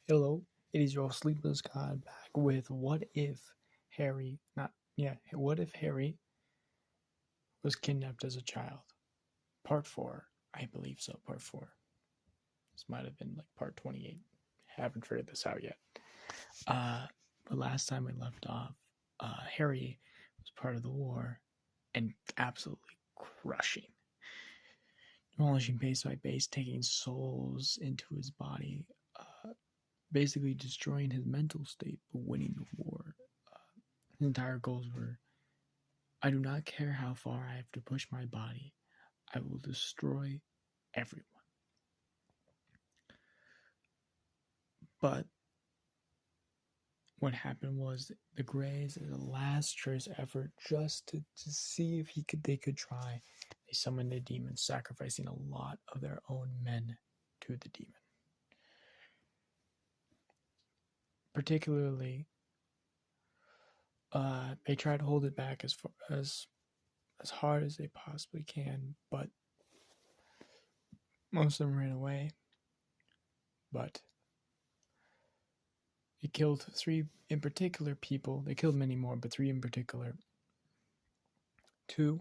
Hello, it is your sleepless god back with what if Harry was kidnapped as a child? Part 4, I believe so, part 4. This might have been like part 28. Haven't figured this out yet. But last time we left off, Harry was part of the war and absolutely crushing. Demolishing base by base, taking souls into his body, basically destroying his mental state, but winning the war. His entire goals were, I do not care how far I have to push my body. I will destroy everyone. But what happened was the Greys, in the last choice effort, just to see if they could try, they summoned a demon, sacrificing a lot of their own men to the demon. Particularly, they try to hold it back as hard as they possibly can, but most of them ran away. But it killed 3 in particular people. They killed many more, but 3 in particular. 2,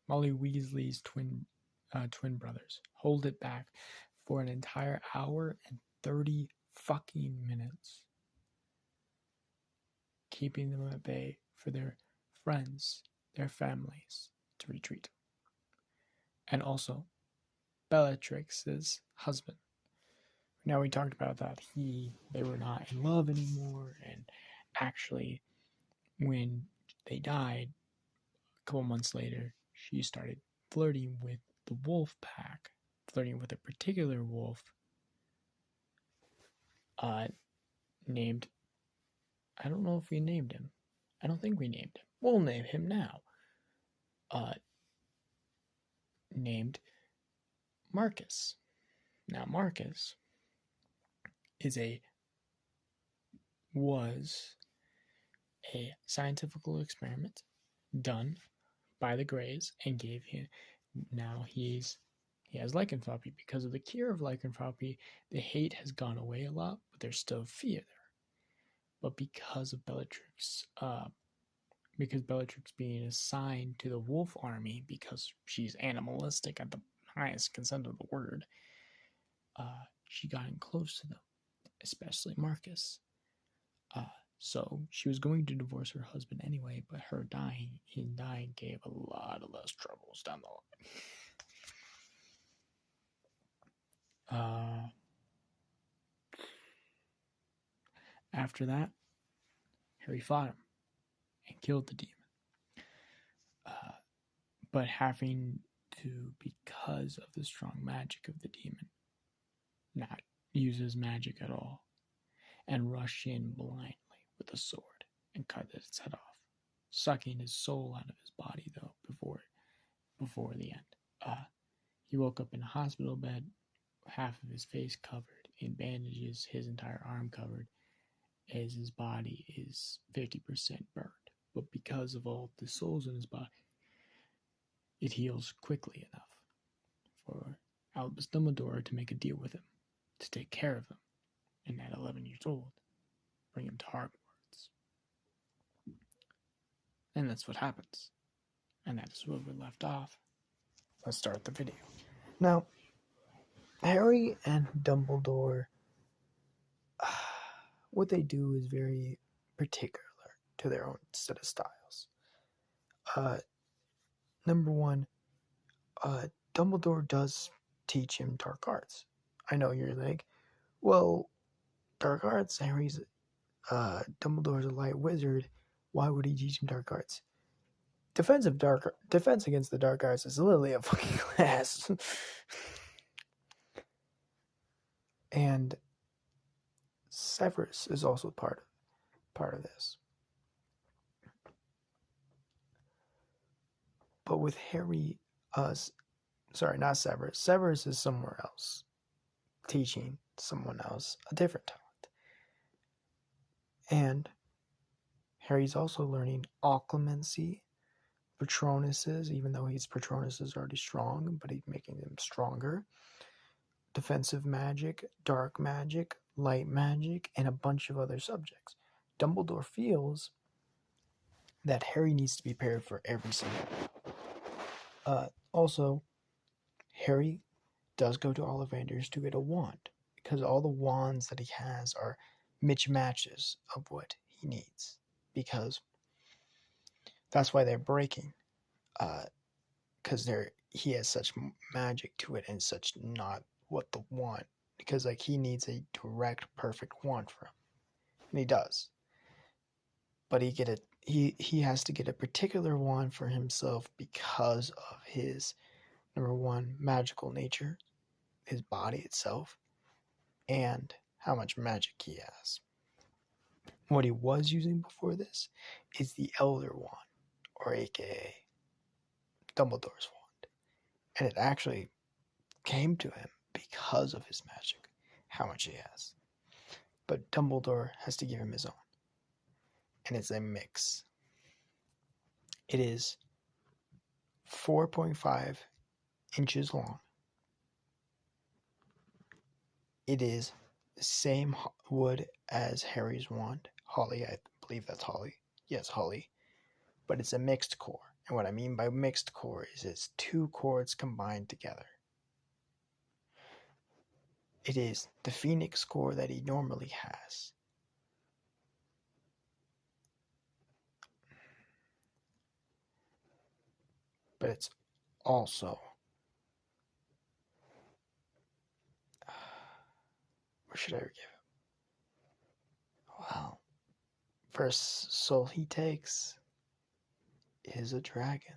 Molly Weasley's twin brothers. Hold it back for an entire hour and 30 fucking minutes, keeping them at bay for their friends, their families to retreat. And also, Bellatrix's husband. Now we talked about that they were not in love anymore, and actually, when they died, a couple months later, she started flirting with the wolf pack, flirting with a particular wolf named, I don't know if we named him. I don't think we named him. We'll name him now. Named Marcus. Now Marcus was a scientific experiment done by the Greys and gave him. Now he has lycanthropy. Because of the cure of lycanthropy, the hate has gone away a lot, but there's still fear there. But because of Bellatrix being assigned to the wolf army, because she's animalistic at the highest consent of the word, she got in close to them, especially Marcus. So she was going to divorce her husband anyway, but him dying gave a lot of less troubles down the line. After that, Harry fought him and killed the demon. But having to, because of the strong magic of the demon, not use his magic at all, and rush in blindly with a sword and cut its head off, sucking his soul out of his body, though, before the end. He woke up in a hospital bed, half of his face covered in bandages, his entire arm covered, as his body is 50% burned. But because of all the souls in his body, it heals quickly enough for Albus Dumbledore to make a deal with him, to take care of him, and at 11 years old, bring him to Hogwarts. And that's what happens. And that is where we left off. Let's start the video. Now, Harry and Dumbledore, what they do is very particular to their own set of styles. Number one, Dumbledore does teach him dark arts. I know you're like, well, dark arts, Dumbledore's a light wizard. Why would he teach him dark arts? Defense against the dark arts is literally a fucking class. And Severus is also part of this. But with Harry, not Severus. Severus is somewhere else, teaching someone else a different talent. And Harry's also learning occlumency, Patronuses, even though Patronus is already strong, but he's making them stronger. Defensive magic, dark magic, light magic, and a bunch of other subjects. Dumbledore feels that Harry needs to be prepared for every single one. Also, Harry does go to Ollivander's to get a wand because all the wands that he has are mismatches of what he needs. Because that's why they're breaking. Because he has such magic to it and such not what the wand. Because like he needs a direct, perfect wand for him, and he does. But he has to get a particular wand for himself because of his number one magical nature, his body itself, and how much magic he has. What he was using before this is the Elder Wand, or aka Dumbledore's wand. And it actually came to him because of his magic, how much he has. But Dumbledore has to give him his own. And it's a mix. It is 4.5 inches long. It is the same wood as Harry's wand. Holly, I believe that's holly. Yes, holly. But it's a mixed core. And what I mean by mixed core is it's two chords combined together. It is the Phoenix core that he normally has. But it's also, what should I give it? Well, first soul he takes is a dragon.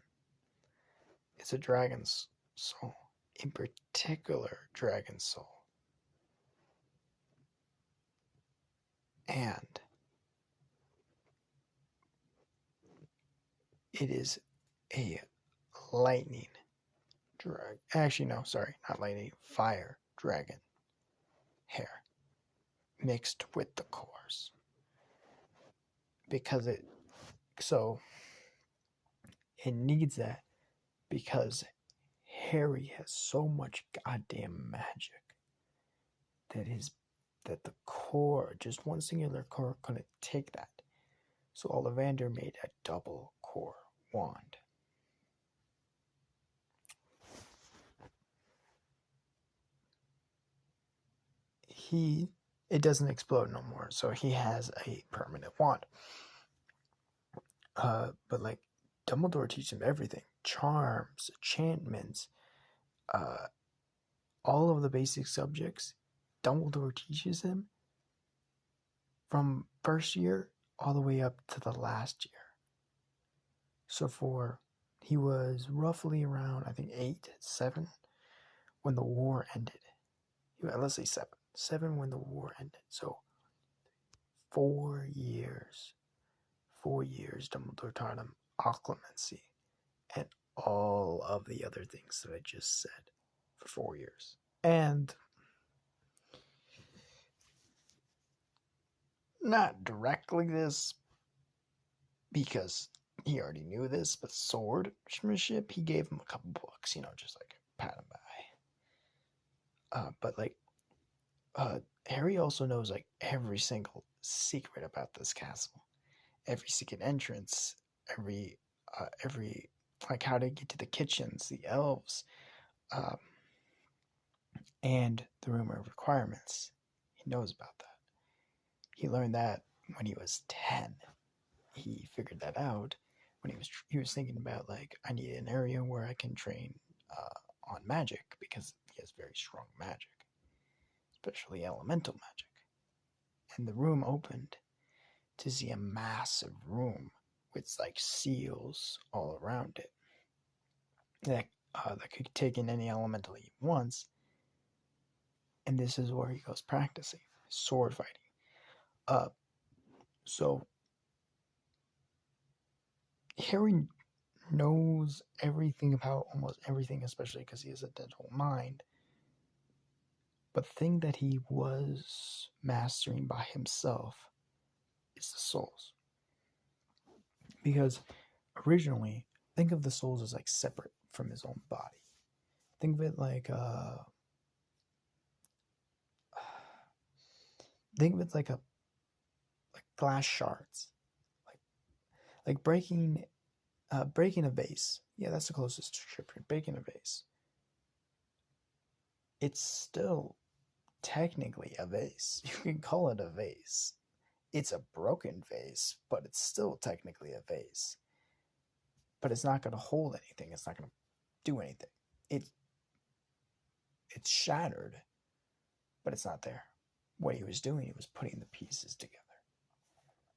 It's a dragon's soul. In particular, dragon soul. And it is a lightning dragon. Actually, no, sorry, not lightning. Fire dragon hair mixed with the cores. Because it needs that because Harry has so much goddamn magic that the core, just one singular core, couldn't take that. So Ollivander made a double core wand. It doesn't explode no more, so he has a permanent wand. But like Dumbledore teaches him everything: charms, enchantments, all of the basic subjects. Dumbledore teaches him from first year all the way up to the last year. So he was roughly around, I think 8, 7 when the war ended. Let's say 7. 7 when the war ended. So 4 years. 4 years Dumbledore taught him occlumency and all of the other things that I just said for 4 years. And not directly this, because he already knew this, but swordsmanship, he gave him a couple books, just like pat him by. But like, Harry also knows like every single secret about this castle, every secret entrance, every like how to get to the kitchens, the elves, and the room of requirements. He knows about that. He learned that when he was 10. He figured that out when he was thinking about like, I need an area where I can train on magic because he has very strong magic, especially elemental magic. And the room opened to see a massive room with like seals all around it that could take in any elemental he wants. And this is where he goes practicing sword fighting. So Harry knows everything about almost everything, especially because he has a dental mind. But the thing that he was mastering by himself is the souls. Because originally, think of the souls as like separate from his own body. Think of it like think of it like glass shards, like breaking a vase. Yeah, that's the closest description. Breaking a vase. It's still technically a vase. You can call it a vase. It's a broken vase, but it's still technically a vase. But it's not going to hold anything. It's not going to do anything. It's shattered, but it's not there. What he was doing, he was putting the pieces together,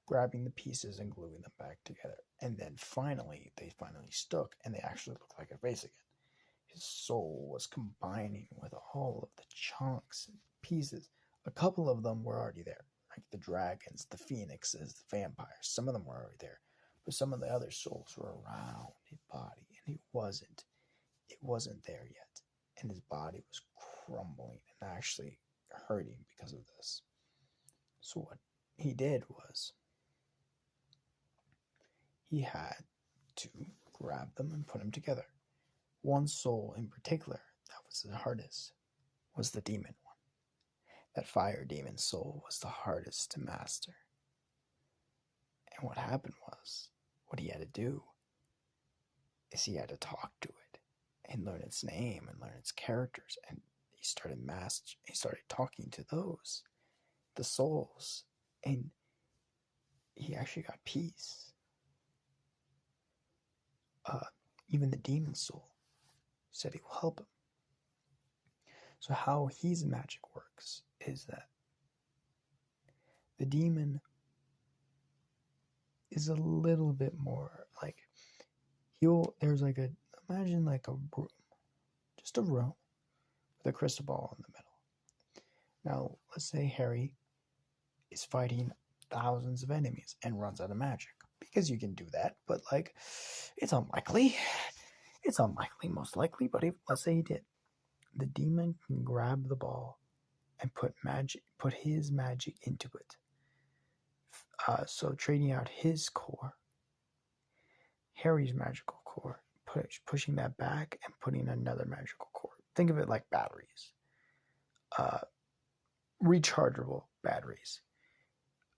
grabbing the pieces and gluing them back together. And then they finally stuck, and they actually looked like a vase again. His soul was combining with all of the chunks and pieces. A couple of them were already there, like the dragons, the phoenixes, the vampires. Some of them were already there, but some of the other souls were around his body, and it wasn't there yet. And his body was crumbling and actually hurting because of this. So what he did was he had to grab them and put them together. One soul in particular that was the hardest was the demon one. That fire demon soul was the hardest to master. And what happened was, what he had to do is he had to talk to it and learn its name and learn its characters. And he started talking to those, the souls, and he actually got peace. Even the demon soul said he will help him. So how his magic works is that the demon is a little bit more like imagine like a room, just a room with a crystal ball in the middle. Now, let's say Harry is fighting thousands of enemies and runs out of magic, because you can do that, but it's unlikely. It's unlikely, most likely, but let's say he did. The demon can grab the ball and put his magic into it. So trading out his core, Harry's magical core, pushing that back and putting another magical core. Think of it like batteries. Rechargeable batteries.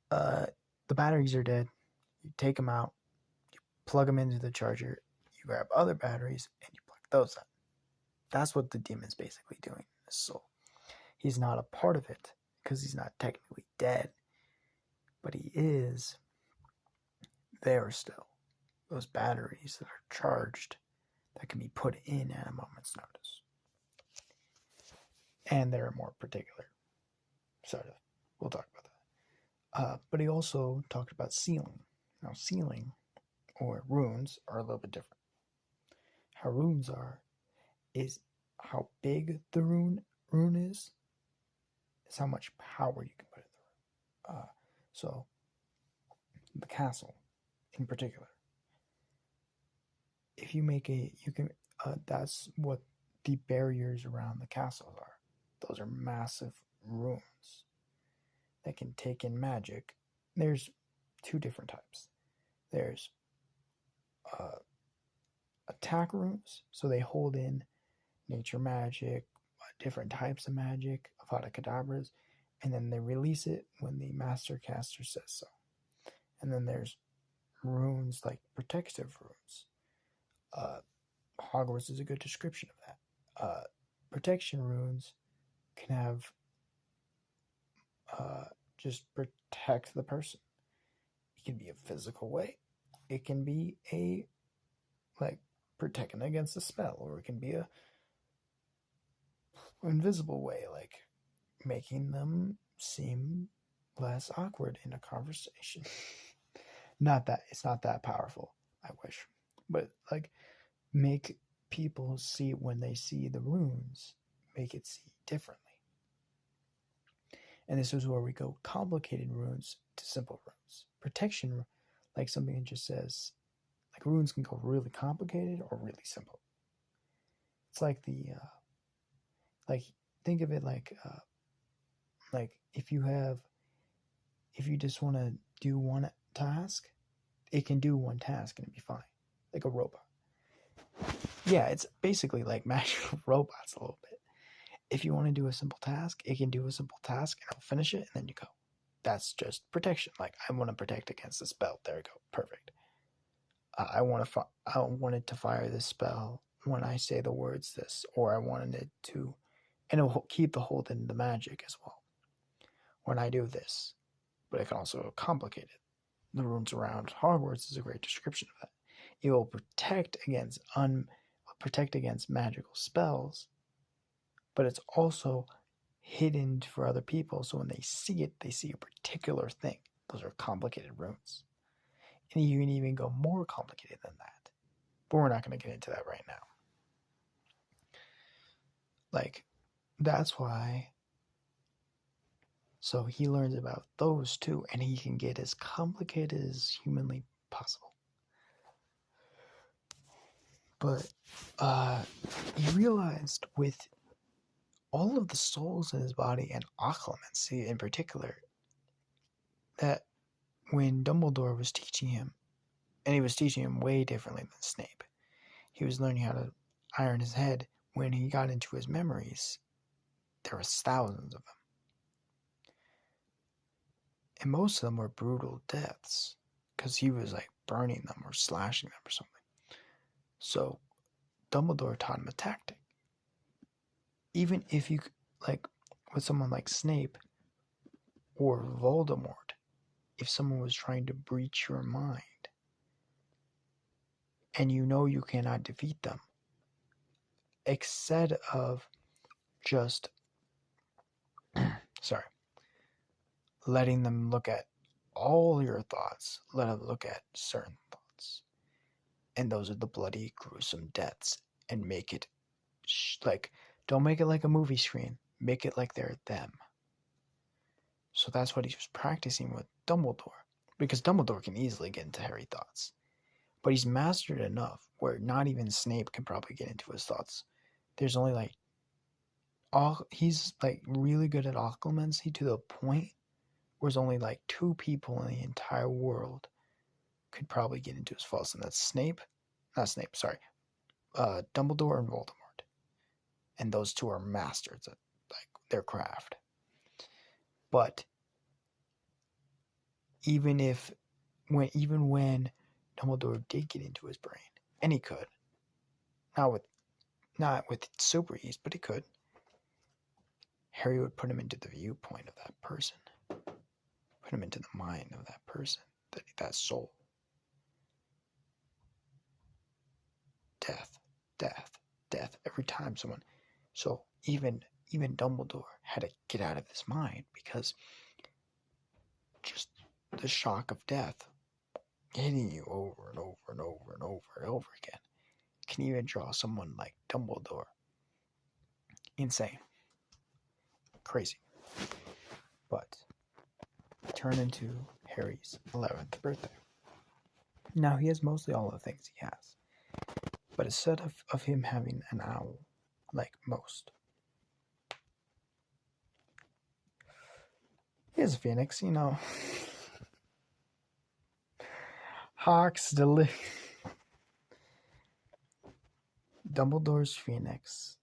The batteries are dead. You take them out, you plug them into the charger, you grab other batteries, and you plug those in. That's what the demon's basically doing in his soul. He's not a part of it because he's not technically dead, but he is there still. Those batteries that are charged that can be put in at a moment's notice. And they're more particular, sort of. We'll talk about that. But he also talked about sealing. Now, sealing, or runes, are a little bit different. How runes are is how big the rune is how much power you can put in the rune. So, the castle, in particular, if you make that's what the barriers around the castle are. Those are massive runes that can take in magic. There's two different types. There's attack runes, so they hold in nature magic, different types of magic, Avada Kedavras, and then they release it when the master caster says so. And then there's runes like protective runes. Hogwarts is a good description of that. Protection runes can have just protect the person. It can be a physical way. It can be a protecting against a spell, or it can be a invisible way, like making them seem less awkward in a conversation. It's not that powerful, I wish. But make people see, when they see the runes, make it see differently. And this is where we go complicated runes to simple runes. Protection, like something that just says, runes can go really complicated or really simple. It's like think of it like if you just want to do one task, it can do one task and it'd be fine, like a robot. Yeah, it's basically like magical robots a little bit. If you want to do a simple task, it can do a simple task and it'll finish it, and then you go. that's just protection. Like, I want to protect against the spell. There we go. Perfect. I wanted to fire this spell when I say the words this, or I wanted it to, and it will keep the hold in the magic as well when I do this. But it can also complicate it. The runes around Hogwarts is a great description of that. It will protect against magical spells, but it's also hidden for other people. So when they see it, they see a particular thing. Those are complicated runes. And you can even go more complicated than that. But we're not going to get into that right now. Like, that's why. So he learns about those too, and he can get as complicated as humanly possible. But he realized with all of the souls in his body, and occlumency in particular, that when Dumbledore was teaching him, and he was teaching him way differently than Snape, he was learning how to iron his head. When he got into his memories, there was thousands of them. And most of them were brutal deaths, because he was like burning them or slashing them or something. So Dumbledore taught him a tactic. Even if you, like, with someone like Snape or Voldemort, if someone was trying to breach your mind, and you know you cannot defeat them, instead of just, letting them look at all your thoughts, let them look at certain thoughts. And those are the bloody, gruesome deaths. And make it, don't make it like a movie screen. Make it like they're them. So that's what he was practicing with Dumbledore. Because Dumbledore can easily get into Harry's thoughts. But he's mastered enough where not even Snape can probably get into his thoughts. There's only he's really good at occlumency to the point where there's only 2 people in the entire world could probably get into his thoughts, and that's Dumbledore and Voldemort. And those 2 are masters at their craft. But even when Dumbledore did get into his brain, and he could, not with super ease, but he could, Harry would put him into the viewpoint of that person, put him into the mind of that person, that soul. Death every time someone. So even Dumbledore had to get out of his mind, because just the shock of death hitting you over and over and over and over and over again can even draw someone like Dumbledore insane, crazy. But turn into Harry's 11th birthday. Now he has mostly all the things he has, but instead of him having an owl like most, he has a phoenix, Hawks Dumbledore's phoenix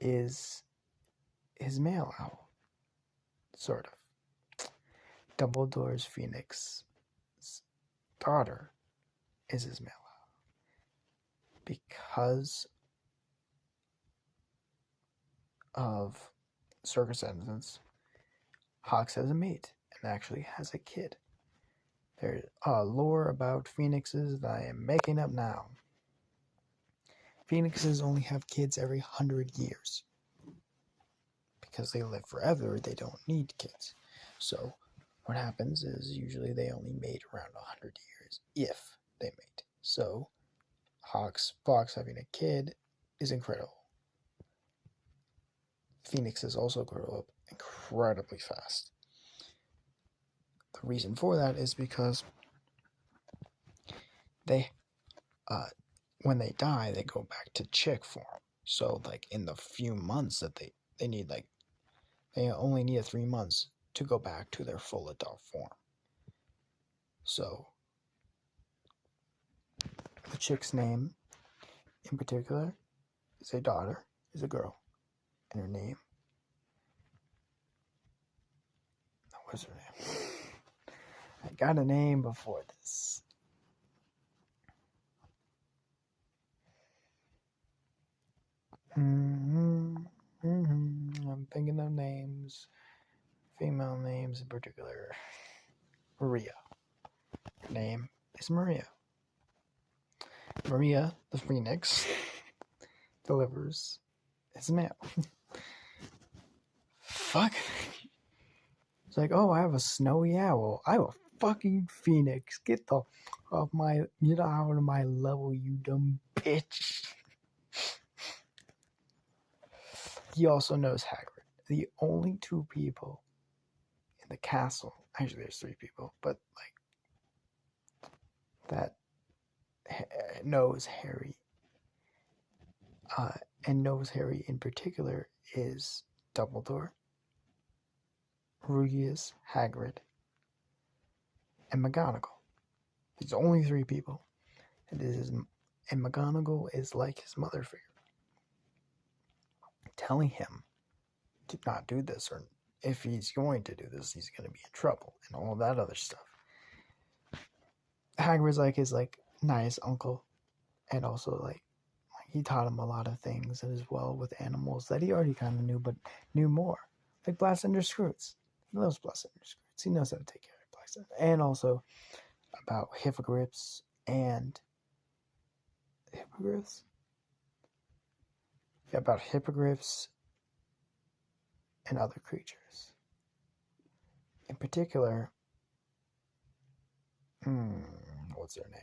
is his male owl, sort of. Dumbledore's phoenix's daughter is his male owl, because of circumstances. Hawks has a mate and actually has a kid. There's lore about phoenixes that I am making up now. Phoenixes only have kids every 100 years. Because they live forever, they don't need kids. So what happens is usually they only mate around 100 years, if they mate. So Fox having a kid is incredible. Phoenixes also grow up incredibly fast. The reason for that is because they, when they die, they go back to chick form. So in the few months that they need, they only need 3 months to go back to their full adult form. So the chick's name in particular is a daughter, is a girl, and her name What's her name? I got a name before this. I'm thinking of names, female names in particular. Maria. Her name is Maria. Maria, the Phoenix, delivers his mail. Fuck. It's like, oh, I have a snowy owl. I have a fucking phoenix. Get out of my level, you dumb bitch. He also knows Hagrid. The only two people in the castle, actually there's three people, but like that knows Harry, and knows Harry in particular is Dumbledore, Rugius, Hagrid, and McGonagall. There's only three people, and McGonagall is like his mother figure, telling him to not do this, or if he's going to do this, he's going to be in trouble, and all that other stuff. Hagrid's like his nice uncle, and also like he taught him a lot of things as well with animals that he already kind of knew, but knew more. Like Blastander Scroots. He loves Blastander Scroots. He knows how to take care of Blastander. And also about hippogriffs and hippogriffs? Yeah, about hippogriffs and other creatures. In particular, what's their name?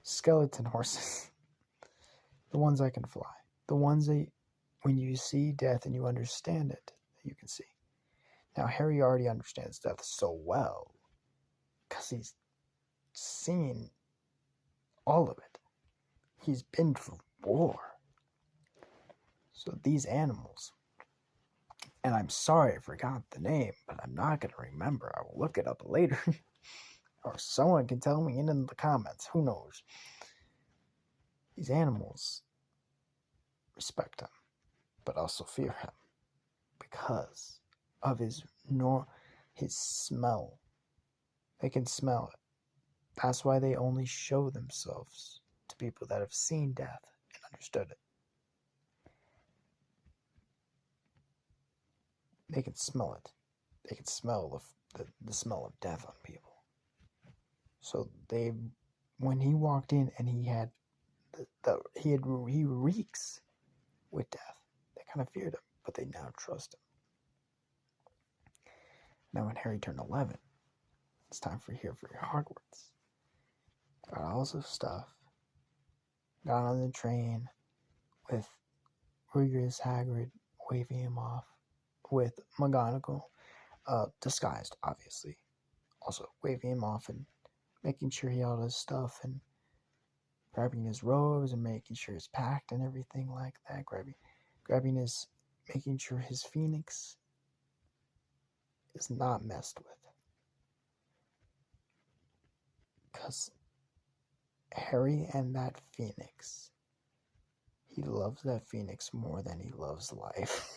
Skeleton horses. The ones that can fly. The ones that, when you see death and you understand it, you can see. Now, Harry already understands death so well because he's seen all of it. He's been to war. So these animals, and I'm sorry I forgot the name, but I'm not going to remember. I will look it up later. Or someone can tell me in the comments. Who knows? These animals respect him, but also fear him because of his smell. They can smell it. That's why they only show themselves to people that have seen death and understood it. They can smell it. They can smell the smell of death on people. So when he walked in and he had he reeks with death. They kind of feared him, but they now trust him. Now when Harry turned 11, it's time for Hogwarts. Got all this stuff. Got on the train with Rugius Hagrid waving him off, with McGonagall, disguised obviously, also waving him off and making sure he had all his stuff and grabbing his robes and making sure it's packed and everything like that. Making sure his phoenix is not messed with. Because Harry and that phoenix, he loves that phoenix more than he loves life.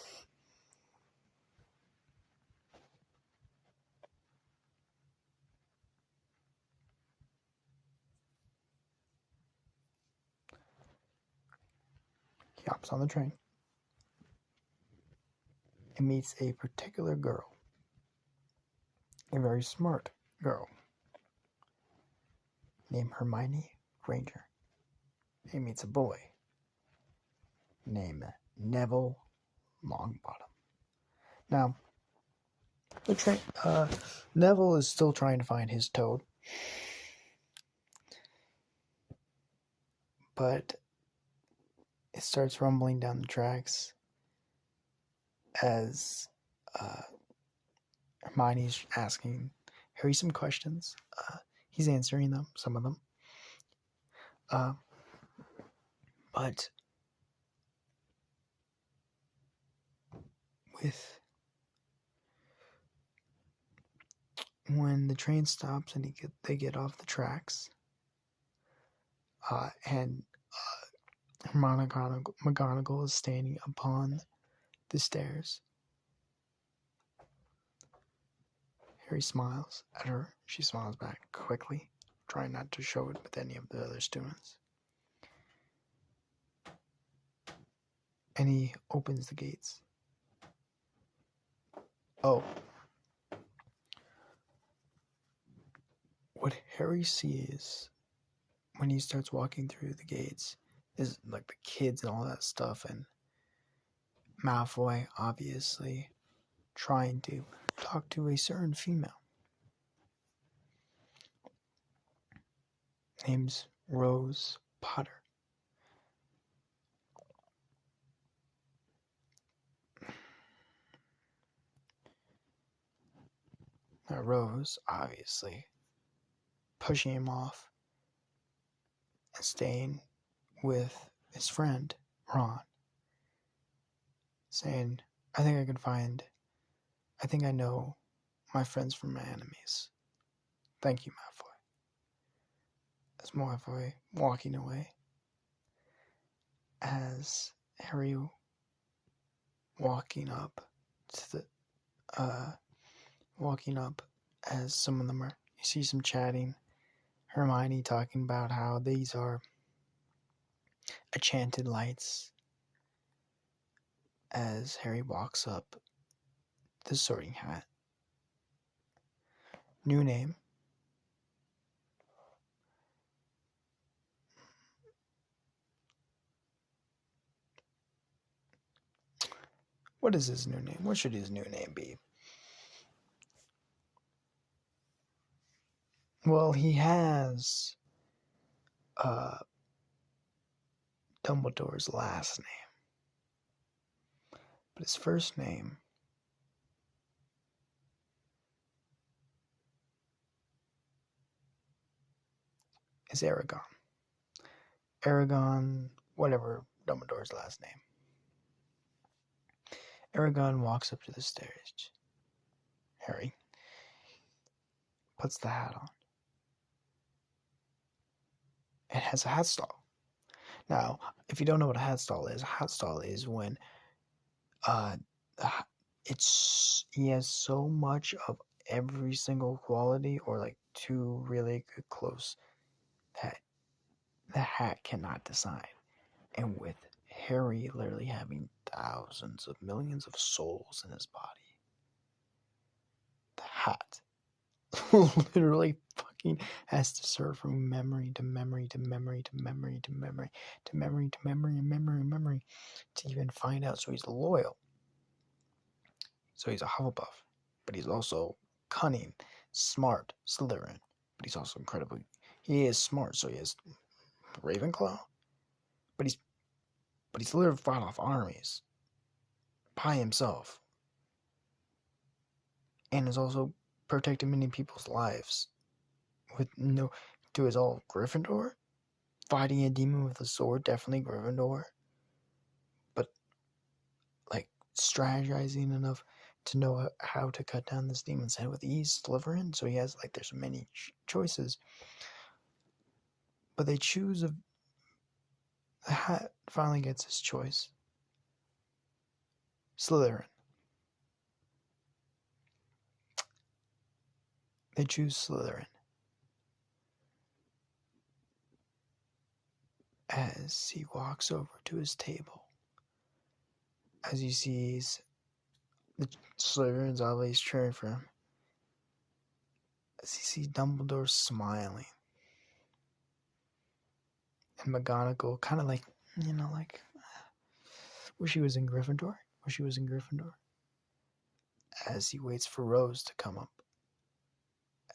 He hops on the train and meets a particular girl, a very smart girl named Hermione Granger. He meets a boy named Neville Longbottom. Now, Neville is still trying to find his toad, but it starts rumbling down the tracks as Hermione's asking Harry some questions. He's answering them, some of them. But when the train stops and they get off the tracks, and McGonagall is standing upon the stairs, Harry smiles at her. She smiles back quickly, trying not to show it with any of the other students. And he opens the gates. Oh. What Harry sees when he starts walking through the gates is like the kids and all that stuff, and Malfoy obviously trying to talk to a certain female. Name's Rose Potter. Now Rose, obviously, pushing him off and staying with his friend, Ron, saying, I think I know my friends from my enemies. Thank you, Malfoy. As Malfoy walking away, as Harry walking up as some of them are, you see some chatting, Hermione talking about how these are enchanted lights, as Harry walks up the Sorting Hat. New name. What is his new name? What should his new name be? Well, he has Dumbledore's last name. But his first name is Aragon. Aragon, whatever Dumbledore's last name. Aragon walks up to the stairs. Harry puts the hat on. It has a hat stall. Now, if you don't know what a hat stall is when he has so much of every single quality, or like two really good close, that the hat cannot decide. And with Harry literally having thousands of millions of souls in his body, the hat literally fucking has to serve from memory to memory to memory to memory to memory to memory to memory and memory to even find out. So he's loyal. So he's a Hufflepuff, but he's also cunning, smart, Slytherin, but he's also incredibly. He is smart, so he is Ravenclaw, but he's literally fought off armies by himself, and has also protected many people's lives with no. To his all Gryffindor, fighting a demon with a sword, definitely Gryffindor, but like strategizing enough to know how to cut down this demon's head with ease, Slytherin. So he has there's many choices, but they choose the hat finally gets his choice. Slytherin. They choose Slytherin. As he walks over to his table, as he sees the Slytherins always cheering for him, as he sees Dumbledore smiling, and McGonagall kind of wish he was in Gryffindor. As he waits for Rose to come up,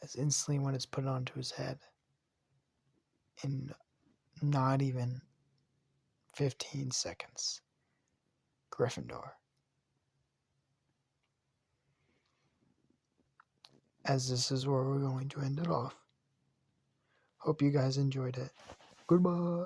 as instantly when it's put onto his head, in not even 15 seconds, Gryffindor. As this is where we're going to end it off. Hope you guys enjoyed it. Goodbye.